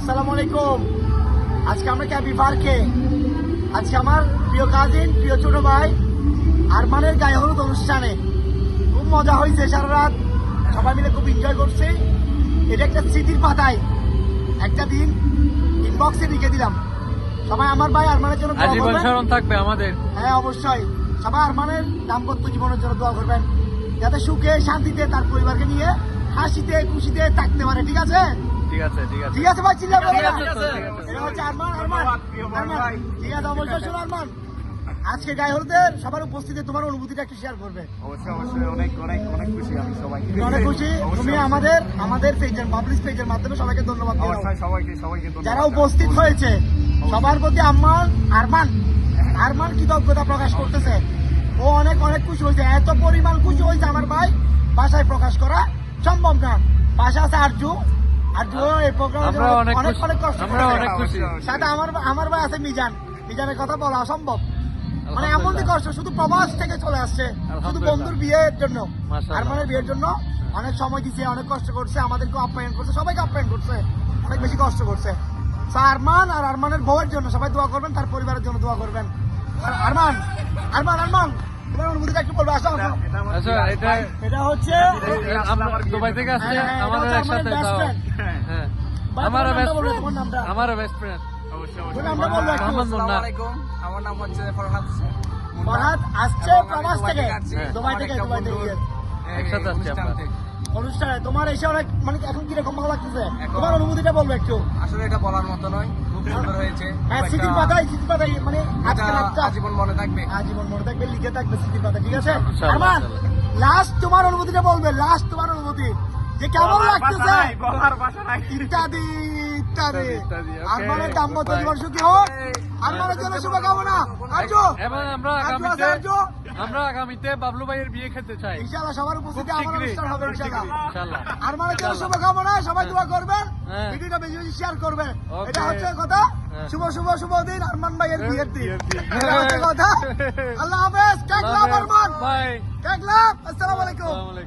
আসসালামু আলাইকুম। আজকে আমরা ক্যাবি পার্কে, আজকে আমার প্রিয় কাজিন, প্রিয় ছোট ভাই আরমানের গায়ে হলুদ অনুষ্ঠানে খুব মজা হয়েছে। সারা রাত সবাই মিলে খুব এনজয় করছি। এটা একটা স্মৃতির পাতায় একটা দিন ইনবক্সে লিখে দিলাম। সবাই আমার ভাই আরমানের জন্য দোয়া আজীবন করবেন। স্মরণ থাকবে আমাদের। হ্যাঁ, অবশ্যই সবাই আরমানের দাম্পত্য জীবনের জন্য দোয়া করবেন, যাতে সুখে শান্তিতে তার পরিবারকে নিয়ে হাসিতে খুশিতে থাকতে পারে। ঠিক আছে? ঠিক আছে, ঠিক আছে। ঠিক আছে ভাই, চিল্লা বলো না। ঠিক আছে। এটা হচ্ছে আরমান। ঠিক আছে, অবশ্যই শোনো আরমান, আজকে গায়ে হলুদের সবার উপস্থিতি তোমার অনুভূতিটা একটু শেয়ার করবে। অবশ্যই অনেক অনেক অনেক খুশি আমি সবাইকে। তুমি অনেক খুশি। তুমি আমাদের পেজের পাবলিক পেজের মাধ্যমে সবাইকে ধন্যবাদ দিও। অবশ্যই সবাইকে ধন্যবাদ। যারা উপস্থিত হয়েছে সবার প্রতি আরমান কৃতজ্ঞতা প্রকাশ করতেছে। ও অনেক অনেক খুশি হয়েছে, এত পরিমাণ খুশি হয়েছে আমার ভাই ভাষায় প্রকাশ করা সম্ভব না। ভাষা আছে আরজু এই প্রোগ্রামে আমরা অনেক অনেক অনেক কষ্ট আমরা করেছে। অনেক খুশি। সাথে আমার ভাই আছে মিজানের কথা বলা অসম্ভব। মানে এমন আলহামদুলিল্লাহ। কষ্ট, শুধু প্রবাস থেকে চলে আসছে শুধু আলহামদুলিল্লাহ। বন্ধুর বিয়ের জন্য, মাশাআল্লাহ। আরমানের বিয়ের জন্য অনেক সময় দিছে, অনেক কষ্ট করছে, আমাদেরকে আপ্যায়ন করছে, সবাইকে আপ্যায়ন করছে, অনেক বেশি কষ্ট করছে। So, আরমান আর আরমানের বউয়ের জন্য সবাই দোয়া করবেন, তার পরিবারের জন্য দোয়া করবেন। আর আরমান তোমার অনুভূতিটা একটু বলবে। আসো। আচ্ছা, এটা হচ্ছে আমরা দুবাই থেকে আসছে, হ্যাঁ, আমাদের এটা হচ্ছে একসাথে আমাদের যাও। best friend। হ্যাঁ, ভাই, আমারও তোমার বেস্ট নামটা বলো, ফ্রেন্ড, তোমার নামটা। আমারও বেস্ট ফ্রেন্ড। তোমার নামটা বলবো একটু। মোহাম্মদ মুন্না। আমার নাম হচ্ছে ফরহাদ। ফরহাদ আসছে প্রবাস থেকে, হ্যাঁ। দুবাই থেকে। একসাথে আসছি আমরা। অনুষ্ঠানে তোমার এসে অনেক মানে এখন কিরকম ভালো লাগতেছে, এখন- তোমার অনুভূতিটা বলবো একটু। আসলে এটা বলার মতো নয়, খুব সুন্দর হয়েছে। হ্যাঁ, স্মৃতির পাতায় মানে আজকে রাতটা আজীবন মনে থাকবে। আজীবন মনে থাকবে, লিখে থাকবে স্মৃতির পাতায়। ঠিক আছে ইনশাআল্লাহ, আরমান, ইনশাআল্লাহ। লাস্ট তোমার অনুভূতিটা বলবে, তোমার অনুভূতি যে কেমন লাগতেছে বলার ভাষা নাই। ইত্যাদি ইত্যাদি। ইত্যাদি, okay, আরমানের দাম্পত্য goodbye. জীবন সুখী হোক, আরমানের জন্য শুভকামনা। আরজু এবং আমরা আগামীতে বাবলু ভাইয়ের বিয়ে খেতে চাই। ইনশাআল্লাহ সবার উপস্থিতি খুব আমার শীঘ্রই। অনুষ্ঠান হবে ইনশাআল্লাহ। ইনশাআল্লাহ। আরমানের জন্য শুভকামনা, সবাই দোয়া করবেন, হ্যাঁ। ভিডিওটা বেশি বেশি শেয়ার করবেন। Okay. এটা হচ্ছে কথা। হ্যাঁ। শুভ দিন আরমান ভাইয়ের বিয়ের দিন। বিয়ের দিন। এটা হচ্ছে কথা। আল্লাহ হাফেজ। Cake love Arman, bye. Cake love. আসসালামু আলাইকুম। আসসালামু আলাইকুম।